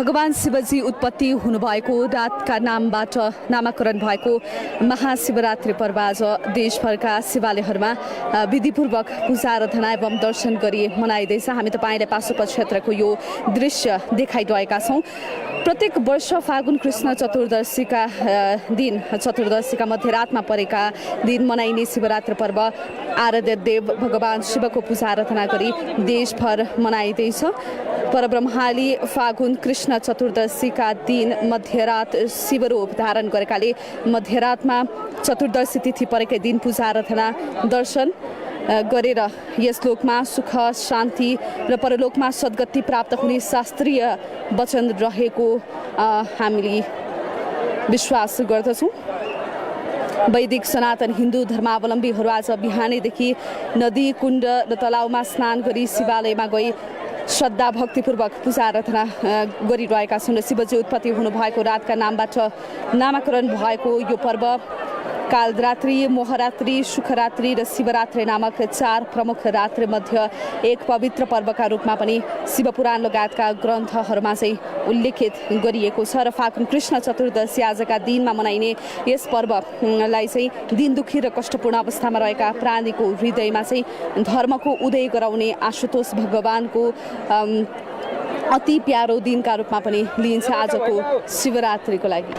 भगवान शिवजी उत्पत्ति हुनुभएको रातका नामबाट नामाकरण भएको महाशिवरात्रि पर्व आज देशभरका शिवालयहरूमा विधिपूर्वक पूजा आराधना एवं दर्शन गरी मनाइँदैछ। हामी तपाईँले पाशुपत क्षेत्रको यो दृश्य देखाइरहेका छौँ। प्रत्येक वर्ष फागुन कृष्ण चतुर्दशीका चतुर्दशीका मध्यरातमा परेका दिन मनाइने शिवरात्रि पर्व आराध्य देव भगवान शिवको पूजा आराधना गरी देशभर मनाइँदैछ। परब्रह्माले फागुन कृष्ण चतुर्दशीका दिन मध्यरात शिवरूप धारण गरेकाले मध्यरातमा चतुर्दशी तिथि परेकै दिन पूजा आराधना दर्शन गरेर यस लोकमा सुख शान्ति र परलोकमा सद्गति प्राप्त हुने शास्त्रीय वचन रहेको हामीले विश्वास गर्दछौँ। वैदिक सनातन हिन्दू धर्मावलम्बीहरू आज बिहानैदेखि नदी कुण्ड र तलाउमा स्नान गरी शिवालयमा गई श्रद्धा भक्तिपूर्वक पूजा आराधना गरिरहेका छन्। शिवजी उत्पत्ति हुनुभएको रातका नामबाट नामाकरण भएको यो पर्व कालरात्रि, मोहरात्रि, सुखरात्रि र शिवरात्रि नामक 4 प्रमुख रात्रि मध्ये एक पवित्र पर्वका रूपमा पनि शिवपुराण लगायतका ग्रन्थहरूमा चाहिँ उल्लेखित गरिएको छ। र फागुन कृष्ण चतुर्दशी आजका दिनमा मनाइने यस पर्वलाई चाहिँ दिन दुखी र कष्टपूर्ण अवस्थामा रहेका प्राणीको हृदयमा चाहिँ धर्मको उदय गराउने आशुतोष भगवानको अति प्यारो दिनका रूपमा पनि लिइन्छ आजको शिवरात्रिको लागि।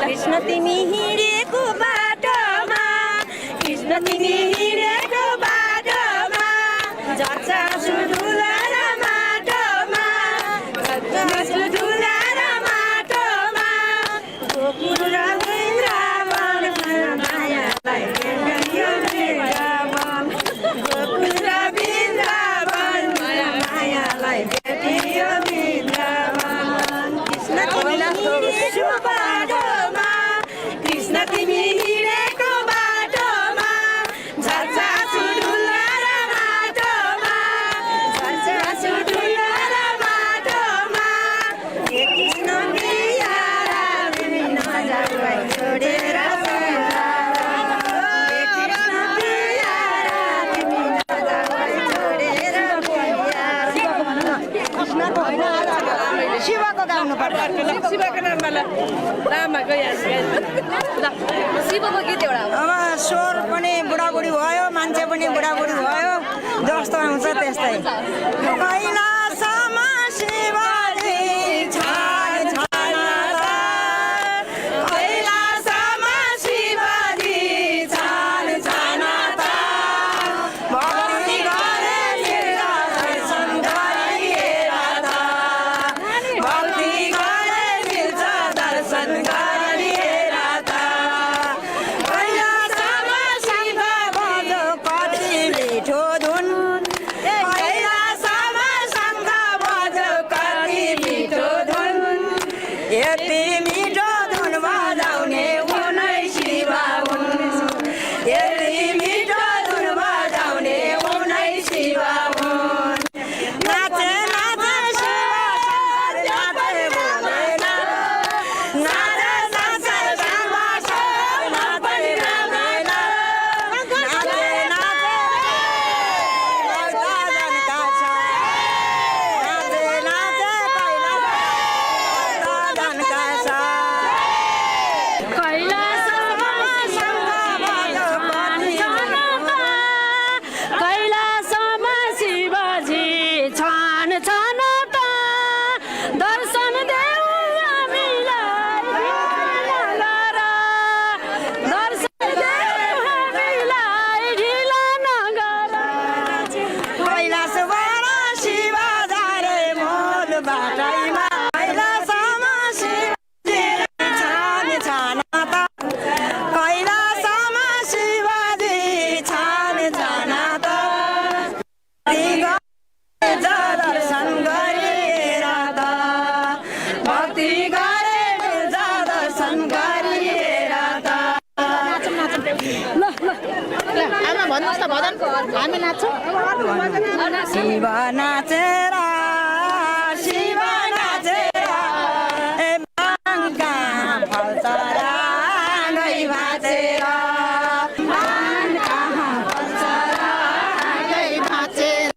कृष्ण तिमी हिँडेको बाटोमा, कृष्ण तिमी हिँडेको बाटोमा, जान्छ सुडुला र माटोमा, जान्छ सुडुला र माटोमा, गोकुल र वृन्दावन मायालाई भेटियो वृन्दावन, गोकुल र वृन्दावन मायालाई भेटियो वृन्दावन। कृष्ण तिमी हिँडेको बाटोमा, कृष्ण तिमी हिँडेको बाटोमा, झर्झा सुडुला र माटोमा, झर्झा सुडुला र माटोमा, हे कृष्ण प्रियारा विभिन्न जागलाई छोडेर वृन्दावन, हे कृष्ण प्रियारा विभिन्न जागलाई छोडेर वृन्दावन। कृष्णको होइन शिवको गाउनु पर्छ। शिवको नाममा शिवको गीत एउटा अब स्वर पनि बुढाबुढी भयो, मान्छे पनि बुढाबुढी भयो, जस्तो आउँछ त्यस्तै। कैलासमा शिवजी छान छान, कैलासमा शिवजी छान छान, भक्ति गरे दर्शन गरिएर, भक्ति गरे मिल्छ दर्शन गरिएर, कैलासमा शिव बजो कति मिठो धुन, कैलास आमा भन्नुहोस् त भजन हामी नाच्छौँ शिव नाचेर शिव नाचेर ए माङका फल्छ राँगै भाँचेर माङका फल्छ राँगै भाँचेर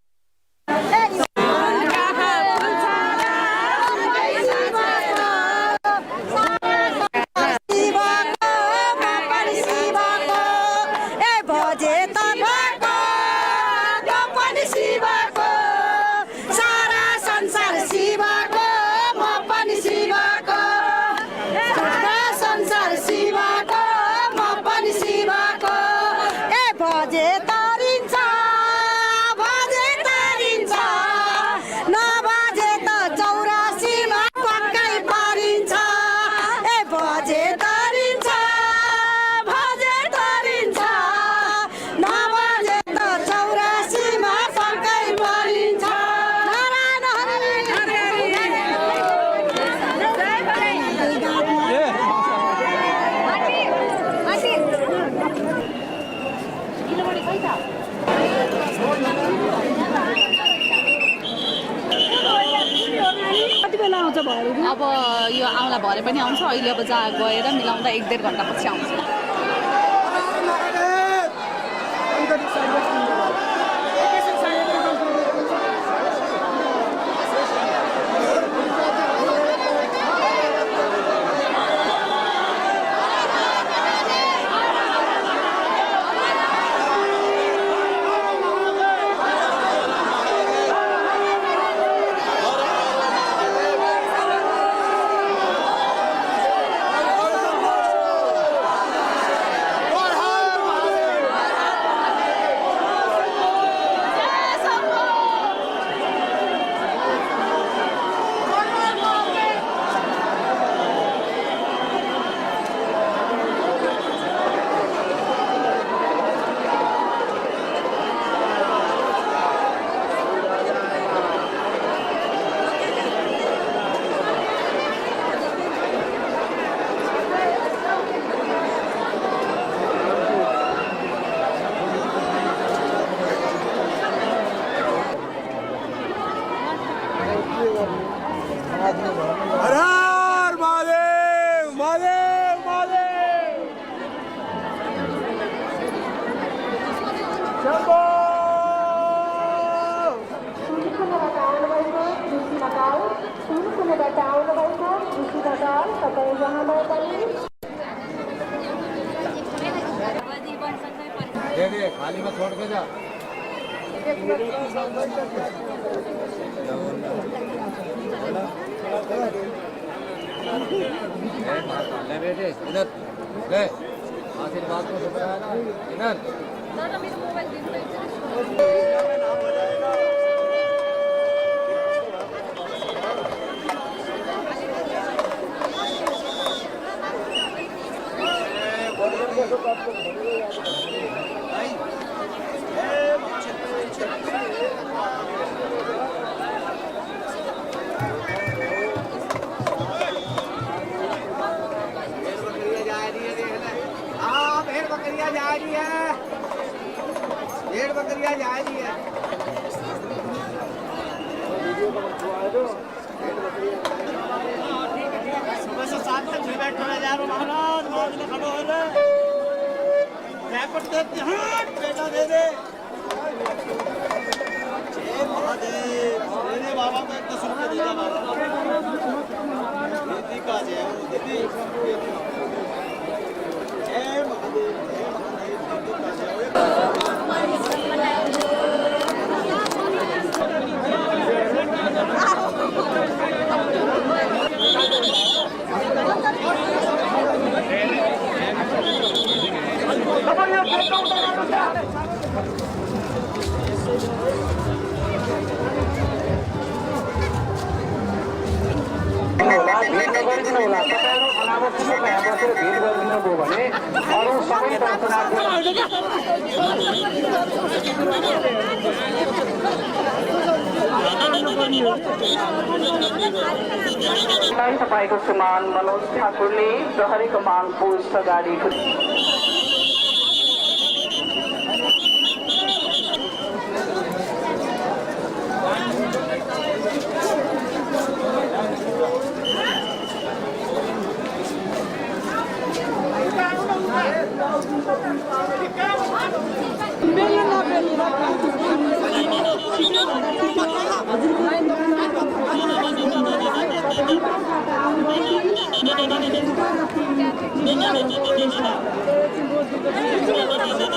अब यो आउँला भरे पनि आउँछ अहिले अब जहाँ गएर मिलाउँदा 1-1.5 घन्टापछि आउँछ खाली में छोड़ के जा ले बेटे इधर ले आशीर्वाद को इधर बकरियां जा रही है 1.5 बकरियां जा रही है सुबह से 7 तक बैठ रहे जा रहे महाराज मौज में खड़े हो रहे रैपट देते हां बेटा दे दे जय महादेव मेरे बाबा को एक तो सुन के दिया बाबा दीदी का जय दीदी जय महादेव तपाईको श्रीमान मनोज ठाकुरले प्रहरी कमान पोस्ट अगाडि Thank you.